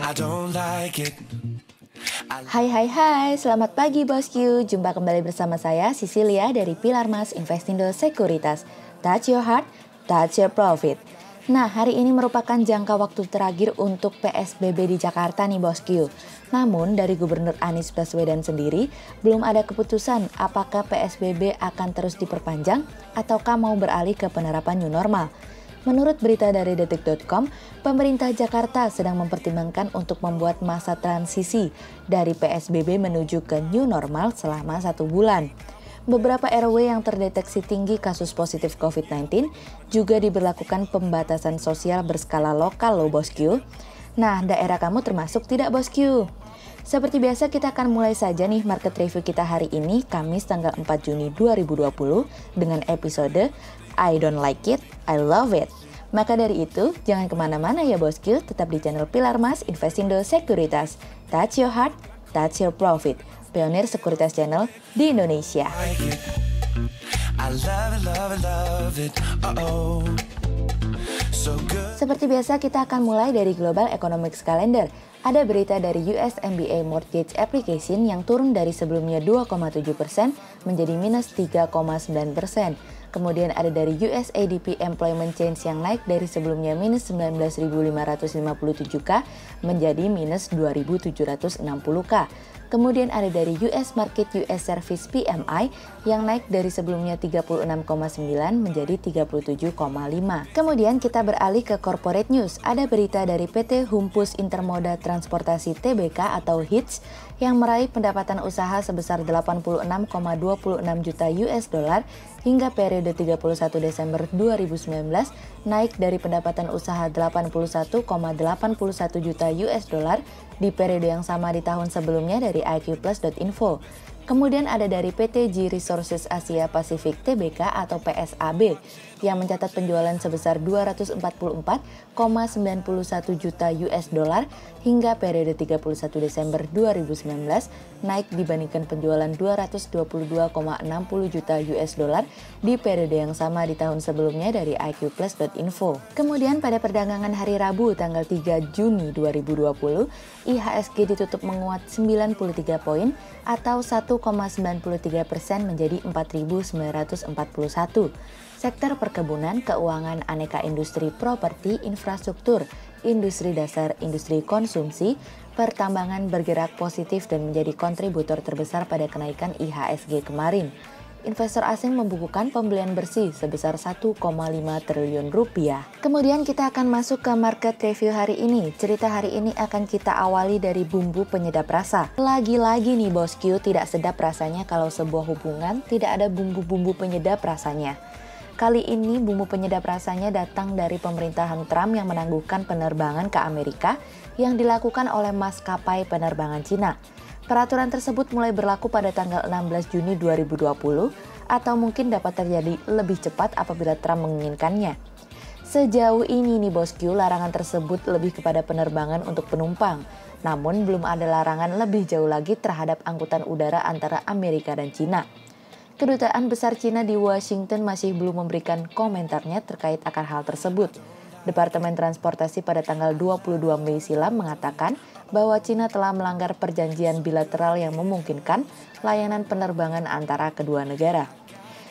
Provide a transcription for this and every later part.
I don't like it. Hai, selamat pagi bosku. Jumpa kembali bersama saya Cecilia dari Pilar Mas Investindo Sekuritas. Touch your heart, touch your profit. Nah, hari ini merupakan jangka waktu terakhir untuk PSBB di Jakarta nih bosku. Namun dari Gubernur Anies Baswedan sendiri belum ada keputusan apakah PSBB akan terus diperpanjang ataukah mau beralih ke penerapan new normal. Menurut berita dari detik.com, pemerintah Jakarta sedang mempertimbangkan untuk membuat masa transisi dari PSBB menuju ke new normal selama 1 bulan. Beberapa RW yang terdeteksi tinggi kasus positif COVID-19 juga diberlakukan pembatasan sosial berskala lokal loh bosku. Nah, daerah kamu termasuk tidak bosku? Seperti biasa kita akan mulai saja nih market review kita hari ini, Kamis tanggal 4 Juni 2020 dengan episode I Don't Like It, I Love It. Maka dari itu, jangan kemana-mana ya bosku, tetap di channel Pilar Mas Investindo Sekuritas. Touch your heart, touch your profit. Pionir Sekuritas Channel di Indonesia. Seperti biasa kita akan mulai dari Global Economics Calendar. Ada berita dari US MBA Mortgage Application yang turun dari sebelumnya 2,7% menjadi minus 3,9%. Kemudian ada dari US ADP Employment Change yang naik dari sebelumnya minus 19.557K menjadi minus 2.760K. Kemudian ada dari US Market US Service PMI yang naik dari sebelumnya 36,9 menjadi 37,5. Kemudian kita beralih ke corporate news. Ada berita dari PT Humpus Intermoda Transportasi Tbk atau HITS yang meraih pendapatan usaha sebesar 86,26 juta US dollar hingga periode 31 Desember 2019 naik dari pendapatan usaha 81,81 juta US dollar di periode yang sama di tahun sebelumnya dari iqplus.info. Kemudian ada dari PT G Resources Asia Pasifik Tbk atau PSAB yang mencatat penjualan sebesar 244,91 juta US dollar hingga periode 31 Desember 2019 naik dibandingkan penjualan 222,60 juta US dollar di periode yang sama di tahun sebelumnya dari iqplus.info. Kemudian pada perdagangan hari Rabu tanggal 3 Juni 2020, IHSG ditutup menguat 93 poin atau 1,93% menjadi 4.941. Sektor perkebunan, keuangan, aneka industri, properti, infrastruktur, industri dasar, industri konsumsi, pertambangan bergerak positif dan menjadi kontributor terbesar pada kenaikan IHSG kemarin. Investor asing membukukan pembelian bersih sebesar 1,5 triliun rupiah. Kemudian kita akan masuk ke market review hari ini. Cerita hari ini akan kita awali dari bumbu penyedap rasa. Lagi-lagi nih bosku, tidak sedap rasanya kalau sebuah hubungan tidak ada bumbu-bumbu penyedap rasanya. Kali ini bumbu penyedap rasanya datang dari pemerintahan Trump yang menangguhkan penerbangan ke Amerika yang dilakukan oleh maskapai penerbangan Cina. Peraturan tersebut mulai berlaku pada tanggal 16 Juni 2020 atau mungkin dapat terjadi lebih cepat apabila Trump menginginkannya. Sejauh ini nih bosku, larangan tersebut lebih kepada penerbangan untuk penumpang. Namun belum ada larangan lebih jauh lagi terhadap angkutan udara antara Amerika dan Cina. Kedutaan Besar Cina di Washington masih belum memberikan komentarnya terkait akan hal tersebut. Departemen Transportasi pada tanggal 22 Mei silam mengatakan bahwa Cina telah melanggar perjanjian bilateral yang memungkinkan layanan penerbangan antara kedua negara.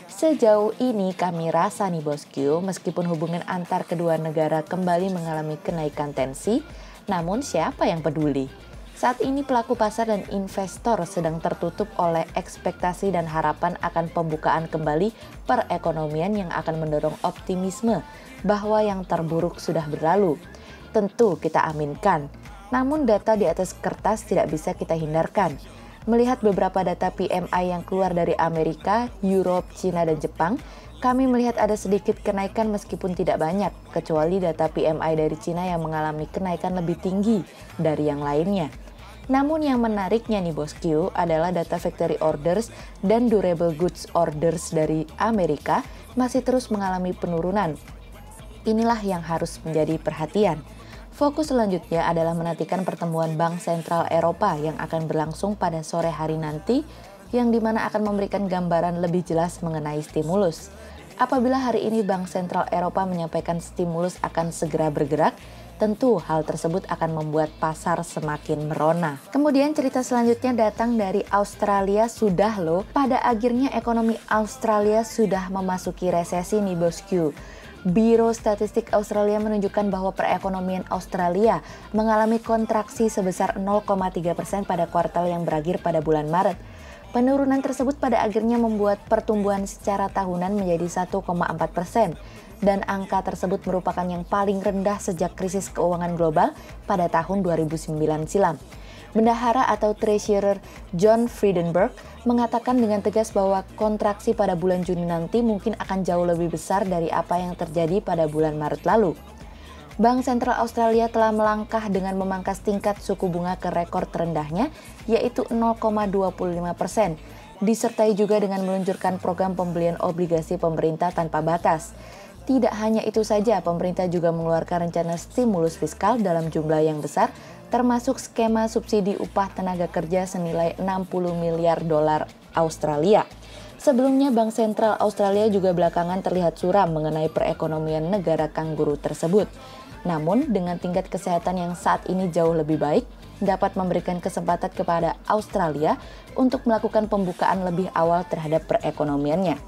Sejauh ini kami rasa nih bosku, meskipun hubungan antar kedua negara kembali mengalami kenaikan tensi, namun siapa yang peduli? Saat ini pelaku pasar dan investor sedang tertutup oleh ekspektasi dan harapan akan pembukaan kembali perekonomian yang akan mendorong optimisme bahwa yang terburuk sudah berlalu. Tentu kita aminkan, namun data di atas kertas tidak bisa kita hindarkan. Melihat beberapa data PMI yang keluar dari Amerika, Europe, Cina, dan Jepang, kami melihat ada sedikit kenaikan meskipun tidak banyak, kecuali data PMI dari Cina yang mengalami kenaikan lebih tinggi dari yang lainnya. Namun yang menariknya nih bosku adalah data factory orders dan durable goods orders dari Amerika masih terus mengalami penurunan. Inilah yang harus menjadi perhatian. Fokus selanjutnya adalah menantikan pertemuan Bank Sentral Eropa yang akan berlangsung pada sore hari nanti, yang dimana akan memberikan gambaran lebih jelas mengenai stimulus. Apabila hari ini Bank Sentral Eropa menyampaikan stimulus akan segera bergerak, Tentu hal tersebut akan membuat pasar semakin merona. Kemudian cerita selanjutnya datang dari Australia. Sudah loh, pada akhirnya ekonomi Australia sudah memasuki resesi nih bosku. Biro Statistik Australia menunjukkan bahwa perekonomian Australia mengalami kontraksi sebesar 0,3% pada kuartal yang berakhir pada bulan Maret. Penurunan tersebut pada akhirnya membuat pertumbuhan secara tahunan menjadi 1,4%, dan angka tersebut merupakan yang paling rendah sejak krisis keuangan global pada tahun 2009 silam. Bendahara atau Treasurer John Frydenberg mengatakan dengan tegas bahwa kontraksi pada bulan Juni nanti mungkin akan jauh lebih besar dari apa yang terjadi pada bulan Maret lalu. Bank Sentral Australia telah melangkah dengan memangkas tingkat suku bunga ke rekor terendahnya, yaitu 0,25%, disertai juga dengan meluncurkan program pembelian obligasi pemerintah tanpa batas. Tidak hanya itu saja, pemerintah juga mengeluarkan rencana stimulus fiskal dalam jumlah yang besar, termasuk skema subsidi upah tenaga kerja senilai 60 miliar dolar Australia. Sebelumnya, Bank Sentral Australia juga belakangan terlihat suram mengenai perekonomian negara kangguru tersebut. Namun, dengan tingkat kesehatan yang saat ini jauh lebih baik, dapat memberikan kesempatan kepada Australia untuk melakukan pembukaan lebih awal terhadap perekonomiannya.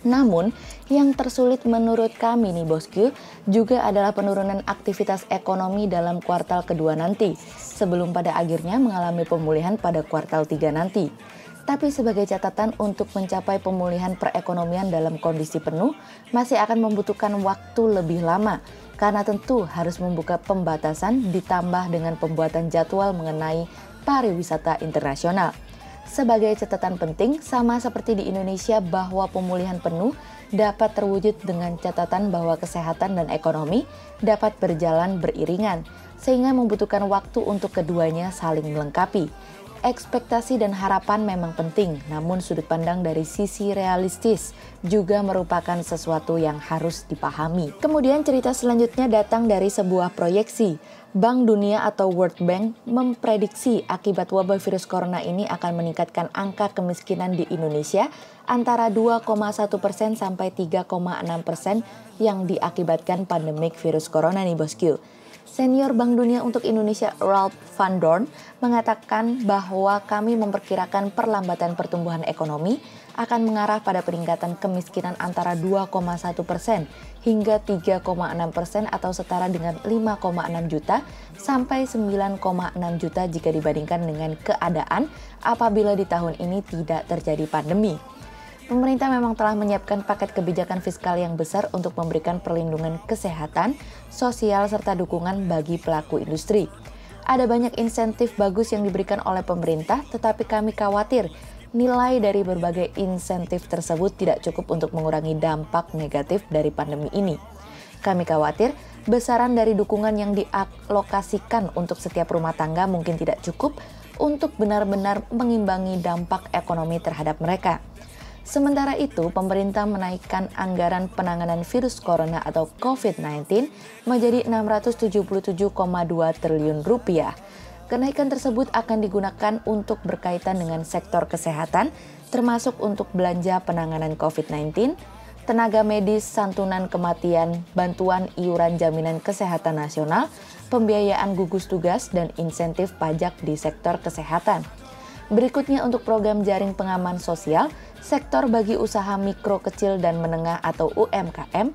Namun, yang tersulit menurut kami nih bosku, juga adalah penurunan aktivitas ekonomi dalam kuartal kedua nanti, sebelum pada akhirnya mengalami pemulihan pada kuartal 3 nanti. Tapi sebagai catatan, untuk mencapai pemulihan perekonomian dalam kondisi penuh, masih akan membutuhkan waktu lebih lama, karena tentu harus membuka pembatasan ditambah dengan pembuatan jadwal mengenai pariwisata internasional. Sebagai catatan penting, sama seperti di Indonesia bahwa pemulihan penuh dapat terwujud dengan catatan bahwa kesehatan dan ekonomi dapat berjalan beriringan, sehingga membutuhkan waktu untuk keduanya saling melengkapi. Ekspektasi dan harapan memang penting, namun sudut pandang dari sisi realistis juga merupakan sesuatu yang harus dipahami. Kemudian cerita selanjutnya datang dari sebuah proyeksi. Bank Dunia atau World Bank memprediksi akibat wabah virus corona ini akan meningkatkan angka kemiskinan di Indonesia antara 2,1% sampai 3,6% yang diakibatkan pandemik virus corona nih bosku. Senior Bank Dunia untuk Indonesia Ralph Van Dorn mengatakan bahwa kami memperkirakan perlambatan pertumbuhan ekonomi akan mengarah pada peningkatan kemiskinan antara 2,1% hingga 3,6% atau setara dengan 5,6 juta sampai 9,6 juta jika dibandingkan dengan keadaan apabila di tahun ini tidak terjadi pandemi. Pemerintah memang telah menyiapkan paket kebijakan fiskal yang besar untuk memberikan perlindungan kesehatan, sosial, serta dukungan bagi pelaku industri. Ada banyak insentif bagus yang diberikan oleh pemerintah, tetapi kami khawatir nilai dari berbagai insentif tersebut tidak cukup untuk mengurangi dampak negatif dari pandemi ini. Kami khawatir besaran dari dukungan yang dialokasikan untuk setiap rumah tangga mungkin tidak cukup untuk benar-benar mengimbangi dampak ekonomi terhadap mereka. Sementara itu, pemerintah menaikkan anggaran penanganan virus corona atau COVID-19 menjadi 677,2 triliun rupiah. Kenaikan tersebut akan digunakan untuk berkaitan dengan sektor kesehatan, termasuk untuk belanja penanganan COVID-19, tenaga medis, santunan kematian, bantuan iuran jaminan kesehatan nasional, pembiayaan gugus tugas, dan insentif pajak di sektor kesehatan. Berikutnya untuk program jaring pengaman sosial, sektor bagi usaha mikro, kecil, dan menengah atau UMKM,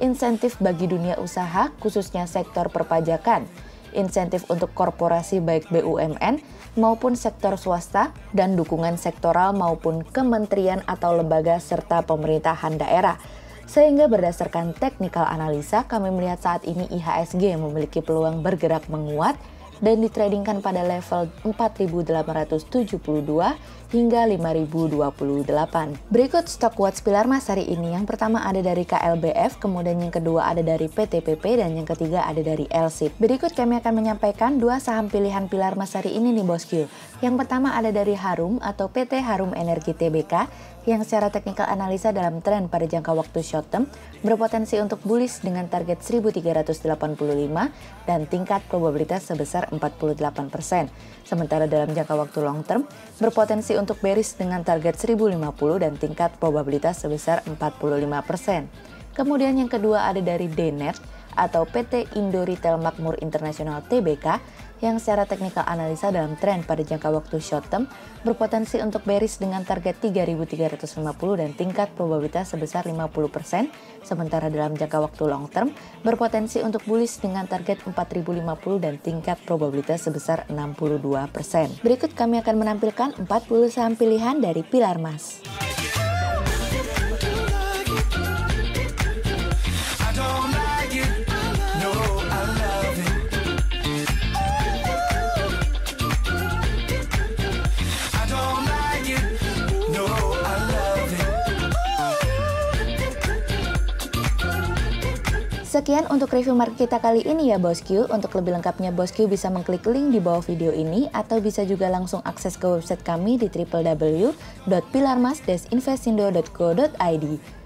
insentif bagi dunia usaha khususnya sektor perpajakan, insentif untuk korporasi baik BUMN maupun sektor swasta, dan dukungan sektoral maupun kementerian atau lembaga serta pemerintahan daerah. Sehingga berdasarkan technical analisa, kami melihat saat ini IHSG memiliki peluang bergerak menguat dan ditradingkan pada level 4.872 hingga 5.028. Berikut stok watch pilar Mas hari ini. Yang pertama ada dari KLBF, kemudian yang kedua ada dari PTPP, dan yang ketiga ada dari LSIP. Berikut kami akan menyampaikan dua saham pilihan pilar Mas hari ini nih bosku. Yang pertama ada dari Harum atau PT Harum Energi Tbk, yang secara teknikal analisa dalam tren pada jangka waktu short term berpotensi untuk bullish dengan target 1385 dan tingkat probabilitas sebesar 48%. Sementara dalam jangka waktu long term berpotensi untuk bearish dengan target 1050 dan tingkat probabilitas sebesar 45%. Kemudian yang kedua ada dari DNET atau PT Indo Retail Makmur Internasional Tbk yang secara teknikal analisa dalam tren pada jangka waktu short term berpotensi untuk bearish dengan target 3.350 dan tingkat probabilitas sebesar 50%, sementara dalam jangka waktu long term berpotensi untuk bullish dengan target 4.050 dan tingkat probabilitas sebesar 62%. Berikut kami akan menampilkan 40 saham pilihan dari Pilar Mas. Sekian untuk review market kita kali ini ya bosku. Untuk lebih lengkapnya bosku bisa mengklik link di bawah video ini atau bisa juga langsung akses ke website kami di www.pilarmas-investindo.co.id.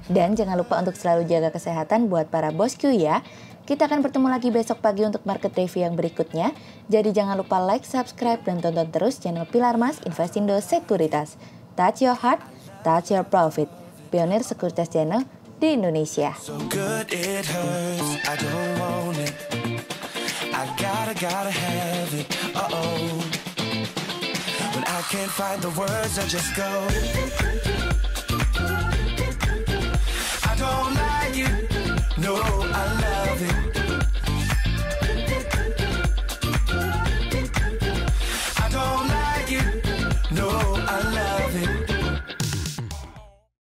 Dan jangan lupa untuk selalu jaga kesehatan buat para bosku ya. Kita akan bertemu lagi besok pagi untuk market review yang berikutnya. Jadi jangan lupa like, subscribe, dan tonton terus channel Pilar Mas Investindo Sekuritas. Touch your heart, touch your profit. Pionir Sekuritas Channel di Indonesia. So good it hurts, I don't want it. I gotta have it. When I can't find the words, I just go. I don't like it. No, I like it.